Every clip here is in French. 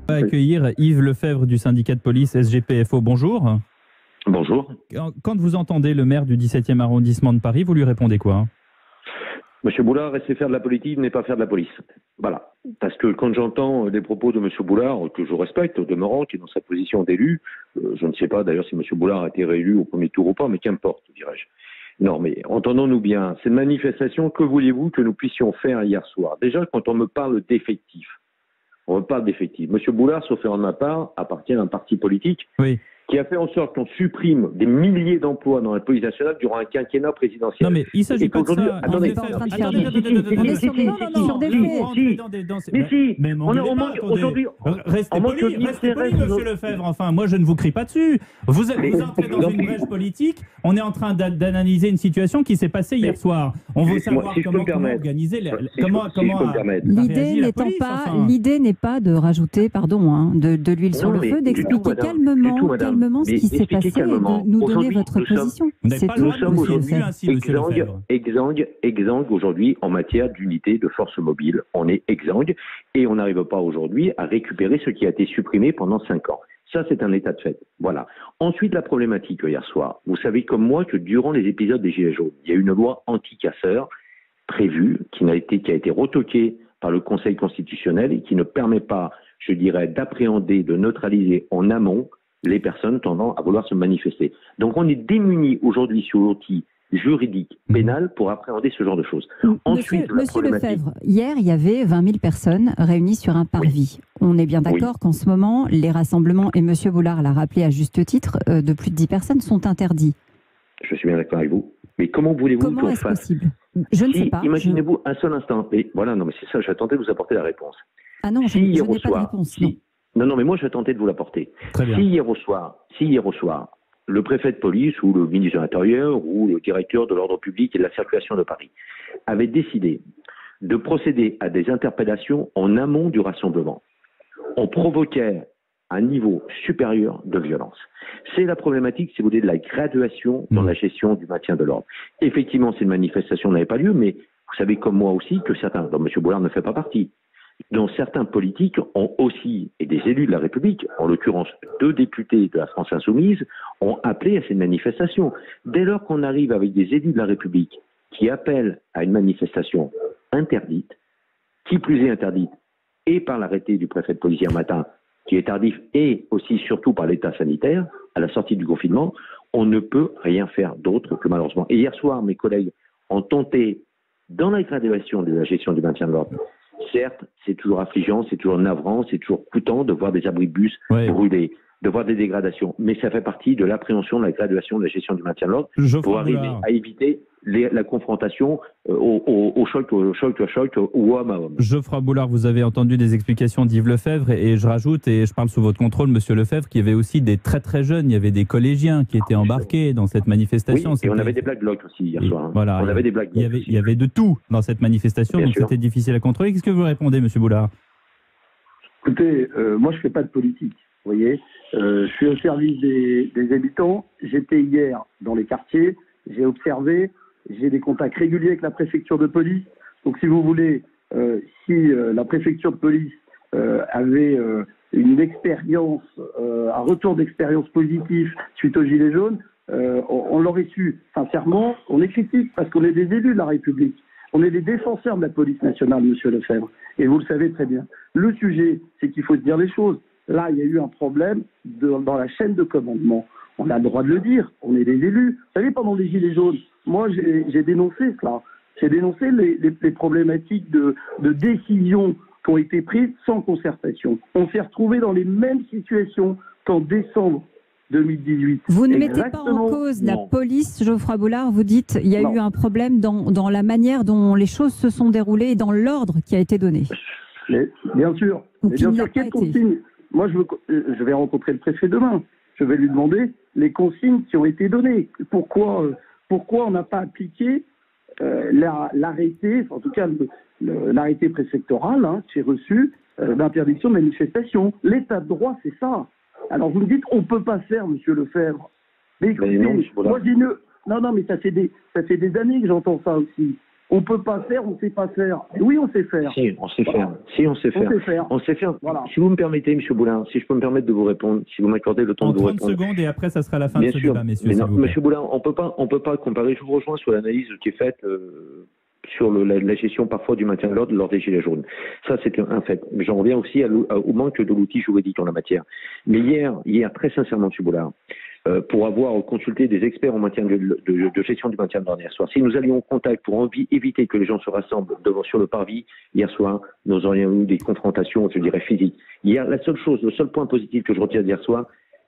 On va accueillir Yves Lefebvre du syndicat de police SGPFO. Bonjour. Bonjour. Quand vous entendez le maire du 17e arrondissement de Paris, vous lui répondez quoi? Monsieur Boulard, rester faire de la politique n'est pas faire de la police. Voilà. Parce que quand j'entends les propos de Monsieur Boulard, que je respecte au demeurant, qui est dans sa position d'élu, je ne sais pas d'ailleurs si Monsieur Boulard a été réélu au premier tour ou pas, mais qu'importe, dirais-je. Non, mais entendons-nous bien, cette manifestation, que vouliez-vous que nous puissions faire hier soir? Déjà, quand on me parle d'effectifs, Monsieur Boulard, sauf erreur de ma part, appartient à un parti politique qui a fait en sorte qu'on supprime des milliers d'emplois dans la police nationale durant un quinquennat présidentiel. Non, mais il ne s'agit pas de ça. Attendez, on est sur des faits. Mais si, on manque aujourd'hui. Restez poli, monsieur Lefebvre. Enfin, moi, je ne vous crie pas dessus. Vous entrez dans une brèche politique. On est en train d'analyser une situation qui s'est passée hier soir. On veut savoir comment organiser, comment L'idée n'est pas de rajouter, de l'huile sur le feu, d'expliquer calmement ce qui s'est passé et de nous donner votre position. Nous sommes aujourd'hui exsangues aujourd'hui en matière d'unité de force mobile. On est exsangues et on n'arrive pas aujourd'hui à récupérer ce qui a été supprimé pendant 5 ans. Ça, c'est un état de fait. Voilà. Ensuite, la problématique hier soir. Vous savez comme moi que durant les épisodes des Gilets jaunes, il y a une loi anti-casseurs prévue qui a été retoquée par le Conseil constitutionnel et qui ne permet pas, je dirais, d'appréhender, de neutraliser en amont les personnes tendant à vouloir se manifester. Donc on est démunis aujourd'hui sur l'outil juridique, pénal, pour appréhender ce genre de choses. Monsieur Lefebvre, hier, il y avait 20 000 personnes réunies sur un parvis. On est bien d'accord qu'en ce moment, les rassemblements, et Monsieur Boulard l'a rappelé à juste titre, de plus de 10 personnes sont interdits. Je suis bien d'accord avec vous. Mais comment voulez-vous qu'on fasse? Possible? Je ne sais pas. Imaginez-vous un seul instant. Mais voilà, non, mais c'est ça, j'attendais de vous apporter la réponse. Ah non, je n'ai pas de réponse. Non, mais moi, je vais tenter de vous l'apporter. Si hier au soir, le préfet de police ou le ministre de l'Intérieur ou le directeur de l'ordre public et de la circulation de Paris avait décidé de procéder à des interpellations en amont du rassemblement, on provoquait un niveau supérieur de violence. C'est la problématique, si vous voulez, de la graduation dans la gestion du maintien de l'ordre. Effectivement, ces manifestations n'avaient pas lieu, mais vous savez comme moi aussi que certains, dont M. Boulard ne fait pas partie, dont certains politiques ont aussi, et des élus de la République, en l'occurrence 2 députés de la France Insoumise, ont appelé à ces manifestations. Dès lors qu'on arrive avec des élus de la République qui appellent à une manifestation interdite, qui plus est interdite, et par l'arrêté du préfet de police hier matin, qui est tardif, et aussi surtout par l'état sanitaire, à la sortie du confinement, on ne peut rien faire d'autre que malheureusement. Et hier soir, mes collègues ont tenté, dans la graduation de la gestion du maintien de l'ordre, certes, c'est toujours affligeant, c'est toujours navrant, c'est toujours coûtant de voir des abribus brûlés, de voir des dégradations. Mais ça fait partie de l'appréhension, de la graduation, de la gestion du maintien de l'ordre pour arriver à éviter la confrontation au choc ou homme à homme. Geoffroy Boulard, vous avez entendu des explications d'Yves Lefebvre et je rajoute, et je parle sous votre contrôle, Monsieur Lefebvre, qu'il y avait aussi des très très jeunes, il y avait des collégiens qui étaient embarqués dans cette manifestation. Oui, et on avait des Black Blocs aussi hier soir. Voilà, on avait des Black Blocs. Il y avait de tout dans cette manifestation, donc c'était difficile à contrôler. Qu'est-ce que vous répondez, Monsieur Boulard? Écoutez, moi je ne fais pas de politique, vous voyez. Je suis au service des habitants. J'étais hier dans les quartiers, j'ai observé, j'ai des contacts réguliers avec la préfecture de police. Donc si vous voulez, si la préfecture de police avait une expérience, un retour d'expérience positif suite aux Gilets jaunes, on l'aurait su. Sincèrement, on est critique parce qu'on est des élus de la République. On est des défenseurs de la police nationale, Monsieur Lefebvre. Et vous le savez très bien. Le sujet, c'est qu'il faut se dire les choses. Là, il y a eu un problème dans la chaîne de commandement. On a le droit de le dire. On est des élus. Vous savez, pendant les Gilets jaunes, moi, j'ai dénoncé cela. J'ai dénoncé les problématiques de décisions qui ont été prises sans concertation. On s'est retrouvé dans les mêmes situations qu'en décembre 2018. Vous ne mettez pas en cause la police, Geoffroy Boulard. Vous dites qu'il y a eu un problème dans la manière dont les choses se sont déroulées et dans l'ordre qui a été donné. Bien sûr. Quelle consigne? Moi, je vais rencontrer le préfet demain. Je vais lui demander les consignes qui ont été données. Pourquoi on n'a pas appliqué l'arrêté, en tout cas l'arrêté préfectoral qui est reçu d'interdiction de manifestation. L'état de droit, c'est ça. Alors vous me dites, on ne peut pas faire, Monsieur Lefebvre. Mais écoutez, moi j'ai non, mais ça fait des années que j'entends ça aussi. On peut pas faire, on sait pas faire. Et oui, on sait faire. Si, on sait faire. Si, on sait faire. On sait faire. Voilà. Si vous me permettez, M. Boulard, si je peux me permettre de vous répondre, si vous m'accordez le temps de vous répondre. 30 secondes et après, ça sera la fin de ce débat, messieurs. M. Boulard, on peut pas comparer. Je vous rejoins sur l'analyse qui est faite sur la gestion parfois du maintien de l'ordre lors des Gilets jaunes. Ça, c'est un fait. Mais j'en reviens aussi au manque de l'outil juridique en la matière. Mais hier, très sincèrement, M. Boulard, pour avoir consulté des experts en matière de gestion du maintien de l'ordre hier soir, si nous allions au contact pour éviter que les gens se rassemblent sur le parvis hier soir, nous aurions eu des confrontations, je dirais, physiques. Hier, le seul point positif que je retiens d'hier soir,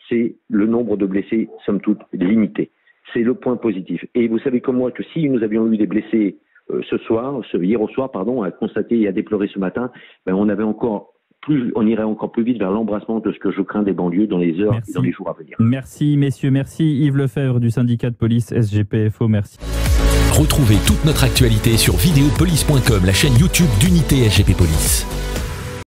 c'est le nombre de blessés, somme toute, limité. C'est le point positif. Et vous savez comme moi que si nous avions eu des blessés hier au soir, à constater et à déplorer ce matin, on irait encore plus vite vers l'embrassement de ce que je crains des banlieues dans les heures et dans les jours à venir. Merci messieurs, merci Yves Lefebvre du syndicat de police SGPFO, merci. Retrouvez toute notre actualité sur videopolice.com, la chaîne YouTube d'Unité SGP Police.